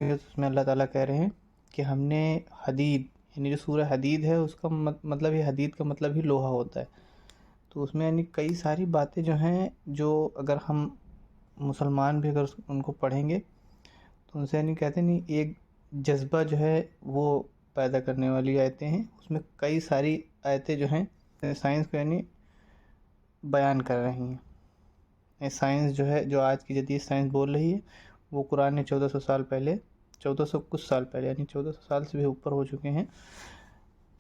اس میں اللہ تعالیٰ کہہ رہے ہیں کہ ہم نے حدید، یعنی جو سورہ حدید ہے اس کا مطلب یہ حدید کا مطلب ہی لوہا ہوتا ہے. تو اس میں یعنی کئی ساری باتیں جو ہیں، جو اگر ہم مسلمان بھی اگر ان کو پڑھیں گے تو ان سے یعنی کہتے ہیں نہیں، ایک جذبہ جو ہے وہ پیدا کرنے والی آیتیں ہیں. اس میں کئی ساری آیتیں جو ہیں سائنس کو یعنی بیان کر رہی ہیں. سائنس جو ہے، جو آج کی جدید سائنس بول رہی ہے، وہ قرآن نے 1400 سال پہلے، 1400 کچھ سال پہلے، یعنی 1400 سال سے بھی اوپر ہو چکے ہیں،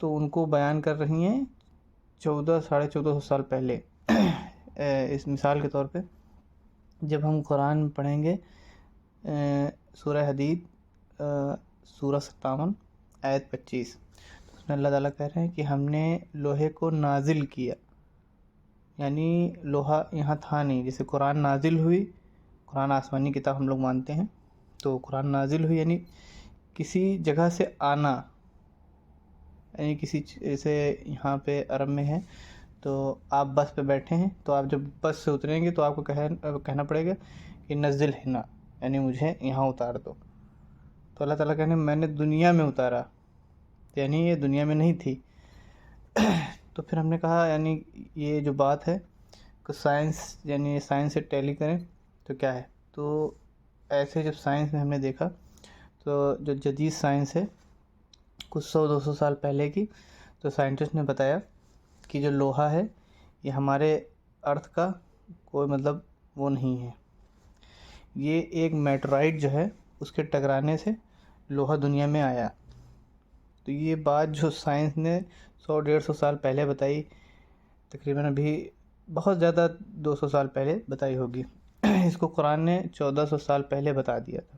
تو ان کو بیان کر رہی ہیں 1400 سال پہلے. اس مثال کے طور پہ جب ہم قرآن پڑھیں گے سورہ حدید سورہ 57 آیت 25، تو اس میں اللہ تعالیٰ کہہ رہے ہیں کہ ہم نے لوہے کو نازل کیا. یعنی لوہا یہاں تھا نہیں. جیسے قرآن نازل ہوئی، قرآن آسمانی کتاب ہم لوگ مانتے ہیں، تو قرآن نازل ہوئی یعنی کسی جگہ سے آنا. یعنی کسی جیسے یہاں پہ عرب میں ہے تو آپ بس پہ بیٹھے ہیں، تو آپ جب بس سے اتریں گے تو آپ کو کہنا پڑے گا کہ نزل ہنا، یعنی مجھے یہاں اتار دو. تو اللہ تعالیٰ کہنے میں نے دنیا میں اتارا، یعنی یہ دنیا میں نہیں تھی. تو پھر ہم نے کہا یعنی یہ جو بات ہے کہ سائنس، یعنی سائنس سے ٹیلی کریں تو کیا ہے. تو ایسے جب سائنس میں ہم نے دیکھا تو جو جدید سائنس ہے کچھ 100-200 سال پہلے کی، تو سائنٹسٹ نے بتایا کہ جو لوہا ہے یہ ہمارے ارتھ کا کوئی مطلب وہ نہیں ہے. یہ ایک میٹرائٹ جو ہے اس کے ٹکرانے سے لوہا دنیا میں آیا. تو یہ بات جو سائنس نے 100-150 سال پہلے بتائی، تقریباً ابھی بہت زیادہ 200 سال پہلے بتائی ہوگی. اس کو قرآن نے 1400 سال پہلے بتا دیا تھا.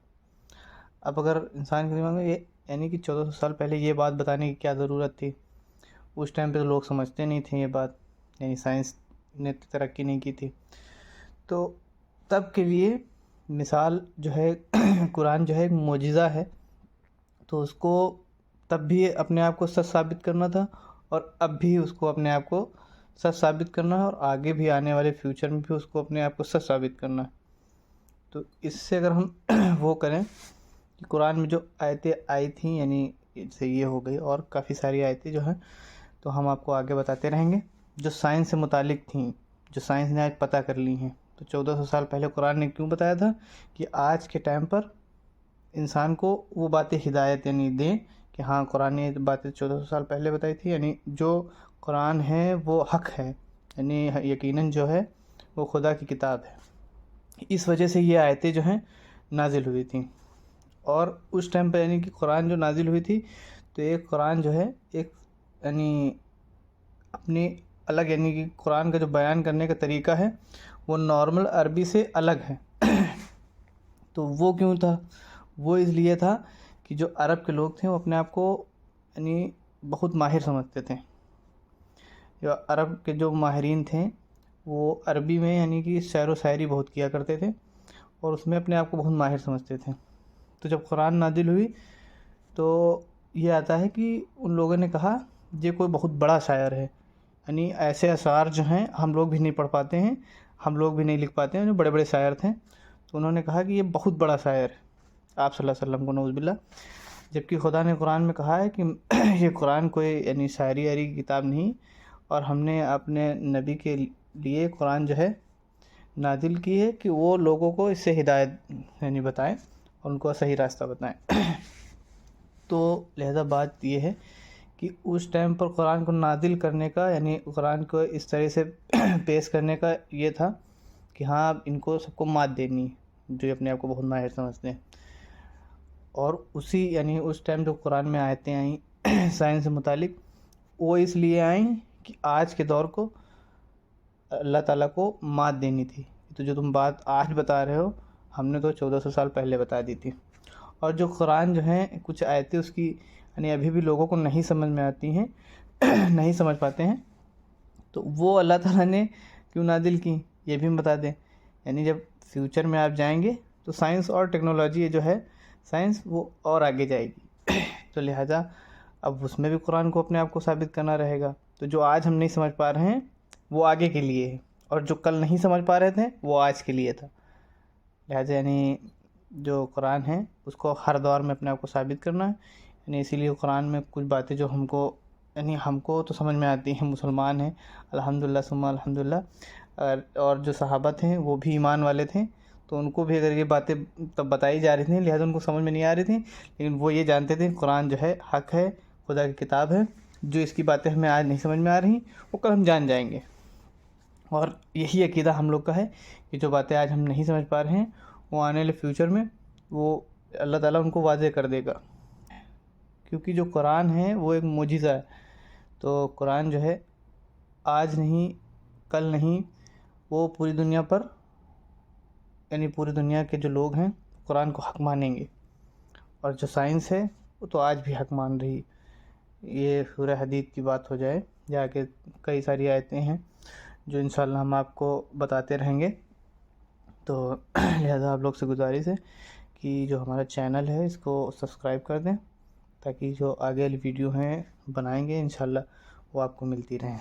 اب اگر انسان کے دماغ میں یہ یعنی کہ 1400 سال پہلے یہ بات بتانے کی کیا ضرورت تھی؟ اس ٹائم پہ تو لوگ سمجھتے نہیں تھے یہ بات، یعنی سائنس نے ترقی نہیں کی تھی. تو تب کے لیے مثال جو ہے قرآن جو ہے ایک معجزہ ہے، تو اس کو تب بھی اپنے آپ کو سچ ثابت کرنا تھا، اور اب بھی اس کو اپنے آپ کو سچ ثابت کرنا ہے، اور آگے بھی آنے والے فیوچر میں بھی اس کو اپنے آپ کو سچ ثابت کرنا ہے. تو اس سے اگر ہم وہ کریں کہ قرآن میں جو آیتیں آئی تھیں، یعنی سے یہ ہو گئی، اور کافی ساری آیتیں جو ہیں تو ہم آپ کو آگے بتاتے رہیں گے جو سائنس سے متعلق تھیں، جو سائنس نے آج پتہ کر لی ہیں. تو 1400 سال پہلے قرآن نے کیوں بتایا تھا کہ آج کے ٹائم پر انسان کو وہ باتیں ہدایت یعنی دیں کہ ہاں قرآن نے باتیں 1400 سال پہلے بتائی تھی، یعنی جو قرآن ہے وہ حق ہے، یعنی یقیناً جو ہے وہ خدا کی کتاب ہے. اس وجہ سے یہ آیتیں جو ہیں نازل ہوئی تھیں. اور اس ٹائم پہ یعنی کہ قرآن جو نازل ہوئی تھی، تو ایک قرآن جو ہے ایک یعنی اپنی الگ، یعنی کہ قرآن کا جو بیان کرنے کا طریقہ ہے وہ نارمل عربی سے الگ ہے. تو وہ کیوں تھا؟ وہ اس لیے تھا کہ جو عرب کے لوگ تھے وہ اپنے آپ کو یعنی بہت ماہر سمجھتے تھے. جو عرب کے جو ماہرین تھے وہ عربی میں یعنی کہ شعر و شاعری بہت کیا کرتے تھے، اور اس میں اپنے آپ کو بہت ماہر سمجھتے تھے. تو جب قرآن نازل ہوئی تو یہ آتا ہے کہ ان لوگوں نے کہا یہ کوئی بہت بڑا شاعر ہے، یعنی ایسے اشعار جو ہیں ہم لوگ بھی نہیں پڑھ پاتے ہیں، ہم لوگ بھی نہیں لکھ پاتے ہیں، جو بڑے بڑے شاعر تھے. تو انہوں نے کہا کہ یہ بہت بڑا شاعر ہے آپ صلی اللہ علیہ وسلم کو، نعوذ باللہ. جبکہ خدا نے قرآن میں کہا ہے کہ یہ قرآن کوئی یعنی شاعری واعری کی کتاب نہیں، اور ہم نے اپنے نبی کے لیے قرآن جو ہے نازل کی ہے کہ وہ لوگوں کو اس سے ہدایت یعنی بتائیں اور ان کو صحیح راستہ بتائیں. تو لہذا بات یہ ہے کہ اس ٹائم پر قرآن کو نازل کرنے کا، یعنی قرآن کو اس طرح سے پیش کرنے کا یہ تھا کہ ہاں ان کو سب کو مات دینی ہے جو اپنے آپ کو بہت ماہر سمجھتے ہیں. اور اسی یعنی اس ٹائم جو قرآن میں آیتیں آئیں سائنس سے متعلق، وہ اس لیے آئیں کہ آج کے دور کو اللہ تعالیٰ کو مات دینی تھی. تو جو تم بات آج بتا رہے ہو ہم نے تو 1400 سال پہلے بتا دی تھی. اور جو قرآن جو ہیں کچھ آیتیں اس کی یعنی ابھی بھی لوگوں کو نہیں سمجھ میں آتی ہیں نہیں سمجھ پاتے ہیں، تو وہ اللہ تعالیٰ نے کیوں نازل کی یہ بھی ہم بتا دیں. یعنی جب فیوچر میں آپ جائیں گے تو سائنس اور ٹیکنالوجی جو ہے سائنس وہ اور آگے جائے گی تو لہذا اب اس میں بھی قرآن کو اپنے آپ کو ثابت کرنا رہے گا. تو جو آج ہم نہیں سمجھ پا رہے ہیں وہ آگے کے لیے ہے، اور جو کل نہیں سمجھ پا رہے تھے وہ آج کے لیے تھا. لہذا یعنی جو قرآن ہے اس کو ہر دور میں اپنے آپ کو ثابت کرنا ہے. یعنی اسی لیے قرآن میں کچھ باتیں جو ہم کو تو سمجھ میں آتی ہیں، مسلمان ہیں الحمدللہ ثم الحمدللہ، اور جو صحابہ تھے وہ بھی ایمان والے تھے، تو ان کو بھی اگر یہ باتیں تب بتائی جا رہی تھیں لہٰذا ان کو سمجھ میں نہیں آ رہی تھیں، لیکن وہ یہ جانتے تھے قرآن جو ہے حق ہے، خدا کی کتاب ہے. جو اس کی باتیں ہمیں آج نہیں سمجھ میں آ رہی وہ کل ہم جان جائیں گے. اور یہی عقیدہ ہم لوگ کا ہے کہ جو باتیں آج ہم نہیں سمجھ پا رہے ہیں وہ آنے والے فیوچر میں وہ اللہ تعالیٰ ان کو واضح کر دے گا. کیونکہ جو قرآن ہے وہ ایک معجزہ ہے. تو قرآن جو ہے آج نہیں کل نہیں، وہ پوری دنیا پر، یعنی پوری دنیا کے جو لوگ ہیں قرآن کو حق مانیں گے. اور جو سائنس ہے وہ تو آج بھی حق مان رہی. یہ سورہ حدید کی بات ہو جائے یا کہ کئی ساری آیتیں ہیں جو انشاءاللہ ہم آپ کو بتاتے رہیں گے. تو لہذا آپ لوگ سے گزارش ہے کہ جو ہمارا چینل ہے اس کو سبسکرائب کر دیں، تاکہ جو آگے والی ویڈیو ہیں بنائیں گے انشاءاللہ وہ آپ کو ملتی رہیں.